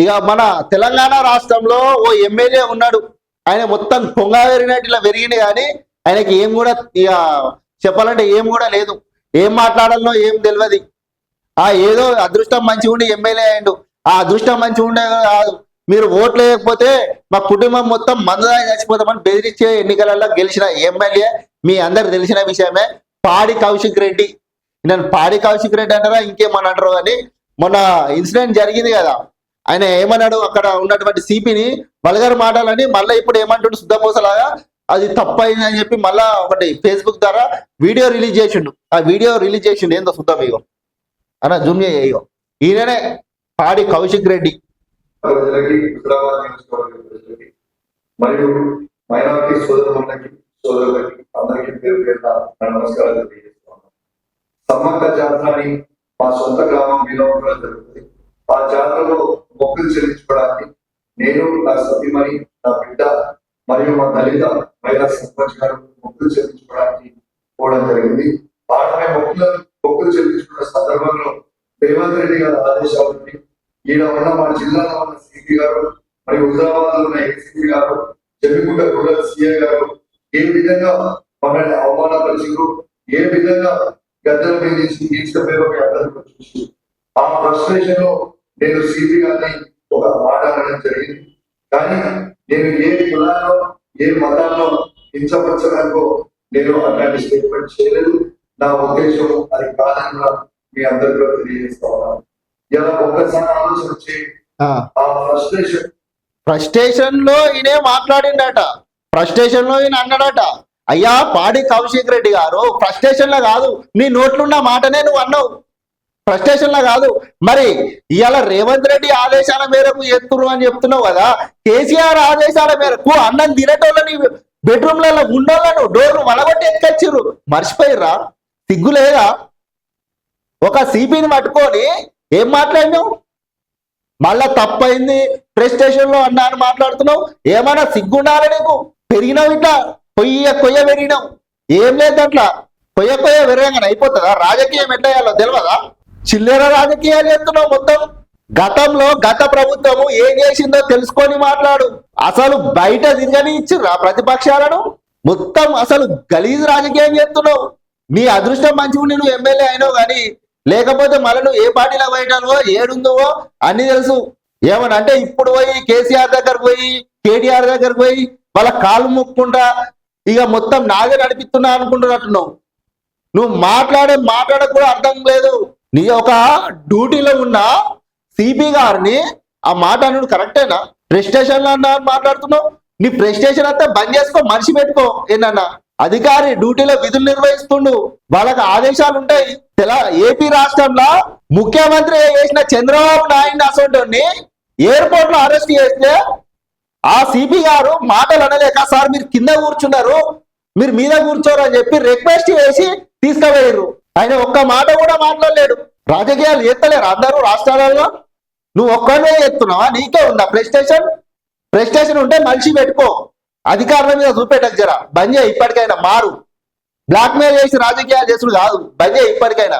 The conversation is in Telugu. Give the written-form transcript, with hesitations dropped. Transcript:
ఇక మన తెలంగాణ రాష్ట్రంలో ఓ ఎమ్మెల్యే ఉన్నాడు. ఆయన మొత్తం కొంగ పెరిగినట్టు ఇలా పెరిగింది, కానీ ఆయనకి ఏం కూడా ఇక చెప్పాలంటే ఏం కూడా లేదు. ఏం మాట్లాడాలనో ఏం తెలియదు. ఏదో అదృష్టం మంచిగా ఉండి ఎమ్మెల్యే అయ్యిండు. ఆ అదృష్టం మంచిగా ఉండే కాదు, మీరు ఓట్లు వేయకపోతే మా కుటుంబం మొత్తం మందుదాయి చచ్చిపోతామని బెదిరించే ఎన్నికలలో గెలిచిన ఎమ్మెల్యే మీ అందరికి తెలిసిన విషయమే పాడి కౌశిక్ రెడ్డి. నేను పాడి కౌశిక్ రెడ్డి అంటారా ఇంకేమని అంటారు, కానీ మొన్న ఇన్సిడెంట్ జరిగింది కదా, ఆయన ఏమన్నాడు, అక్కడ ఉన్నటువంటి సిపిని వల్గర్ మాటలని మళ్ళీ ఇప్పుడు ఏమంటుండు శుద్ధపోసలాగా అది తప్పైంది అని చెప్పి మళ్ళా ఒకటి ఫేస్బుక్ ద్వారా వీడియో రిలీజ్ చేసిండు. ఆ వీడియో రిలీజ్ చేసిండు ఏందో శుద్ధం ఇగో అన్న జూమ్ చేయో, ఈయననే పాడి కౌశిక్ రెడ్డి. మరియు మైనారిటీ సోదరులకి సోదరులకి అందరికీ పేరు పేరున నమస్కారాలు తెలియజేస్తున్నాను. సమ్మక్క జాతరని మా సొంత గ్రామం వినోదంలో జరుగుతుంది. ఆ జాతరలో మొక్కులు చెల్లించుకోవడానికి నేను, నా సతీమణి, నా బిడ్డ మరియు మా దళిత మహిళా సర్పంచ్ గారు మొక్కులు చెల్లించుకోవడానికి పోవడం జరిగింది. వాటిపై మొక్కులు చెల్లించుకున్న సందర్భంలో రేవంత్ రెడ్డి గారి ఆదేశాలని ఈయన ఉన్న మా జిల్లాలో ఉన్న సిపి గారు మరియు హుజరాబాద్ లో ఉన్న ఏసీపీ గారు, జమ్మిగుంట రూరల్ సిఐ గారు ఏ విధంగా మమ్మల్ని అవమానపరిచారు, ఏ విధంగా గద్దెల మీద తీసుకుపోయారో మీ అందరికీ చూసి ఆ ఫ్రస్ట్రేషన్ లో నేను సిపి గారిని ఒక మాట అనడం జరిగింది. కానీ నేను ఏ కులాల్లో ఏ మతాల్లో హింసపరచడానికో నేను అట్లాంటి స్టేట్మెంట్ చేయలేదు. నా ఉద్దేశం అది కాదని మీ అందరిలో తెలియజేస్తా ఉన్నాను. ఇలా ఒక్కసారి ఆలోచన వచ్చి ఆ ఫ్రస్ట్రేషన్ లో ఈయనే మాట్లాడిండట. ఫ్రస్ట్రేషన్ లో ఈయన అన్నాడట, అయ్యా పాడి కౌశిక్ రెడ్డి గారు ఫ్రస్ట్రేషన్ లో కాదు, నీ నోట్లున్న మాటనే నువ్వు అన్నావు, ఫ్రస్ట్రేషన్ లో కాదు. మరి ఇవాళ రేవంత్ రెడ్డి ఆదేశాల మేరకు ఎత్తురు అని చెప్తున్నావు కదా, కేసీఆర్ ఆదేశాల మేరకు అన్నం తినేటోళ్ళని బెడ్రూమ్లలో ఉండోళ్ళను డోర్లు వలగొట్టి ఎత్తుకొచ్చిర్రు. మర్చిపోయిర్రా? సిగ్గు లేదా? ఒక సిపిని పట్టుకొని ఏం మాట్లాడినావు? మళ్ళా తప్పైంది ప్రెస్ స్టేషన్ లో అన్నా అని మాట్లాడుతున్నావు. ఏమన్నా సిగ్గుండాలి నీకు? పెరిగినావు ఇట్లా కొయ్య పెరిగినావు. ఏం లేదు అట్లా కొయ్య పెరగగానే అయిపోతుందా? రాజకీయం ఎట్లా చేయాలో తెలియదా? చిల్లర రాజకీయాలు చేస్తున్నావు మొత్తం. గతంలో గత ప్రభుత్వము ఏం చేసిందో తెలుసుకొని మాట్లాడు. అసలు బయట తిరగని ఇచ్చిర్రా ప్రతిపక్షాలను? మొత్తం అసలు గలీజ్ రాజకీయం చేస్తున్నావు. నీ అదృష్టం మంచిగా నువ్వు ఎమ్మెల్యే అయినావు, కానీ లేకపోతే మళ్ళీ నువ్వు ఏ పార్టీలో పోయటానువో ఏడుందో అన్ని తెలుసు. ఏమని అంటే ఇప్పుడు పోయి కేసీఆర్ దగ్గరకు పోయి కేటీఆర్ దగ్గరకు పోయి వాళ్ళ కాలు ముక్కుంటా ఇక మొత్తం నాగే నడిపిస్తున్నా అనుకుంటున్నట్టున్నావు. నువ్వు మాట్లాడ కూడా అర్థం లేదు. నీ ఒక డ్యూటీలో ఉన్న సిపి గారిని ఆ మాట అన్నాడు కరెక్టేనా? ప్రెస్టేషన్ లో అన్నా మాట్లాడుతున్నావు. నీ ప్రెస్టేషన్ అంతా బంద్ చేసుకో, మనిషి పెట్టుకో. ఏంటన్నా అధికారి డ్యూటీలో విధులు నిర్వహిస్తుండు, వాళ్ళకి ఆదేశాలు ఉంటాయి. ఏపీ రాష్ట్రంలో ముఖ్యమంత్రి చేసిన చంద్రబాబు నాయుడు అసోంటోని ఎయిర్పోర్ట్ లో అరెస్ట్ చేస్తే ఆ సిపి గారు మాటలు అనలేక, సార్ మీరు కింద కూర్చున్నారు, మీరు మీద కూర్చోరు అని చెప్పి రిక్వెస్ట్ చేసి తీసుకుపోయారు. ఆయన ఒక్క మాట కూడా మాట్లాడలేడు. రాజకీయాలు చేస్తలేరు అందరూ రాష్ట్రాలలో. నువ్వు ఒక్కడే చేస్తున్నావా? నీకే ఉందా ప్రెస్టేషన్ ఉంటే మనిషి పెట్టుకో, అధికారుల మీద చూపెట్టకు. జరా బంద్ చేయి, ఇప్పటికైనా మారు. బ్లాక్ మెయిల్ చేసి రాజకీయాలు చేసుడు కాదు, బంద్ చేయి ఇప్పటికైనా.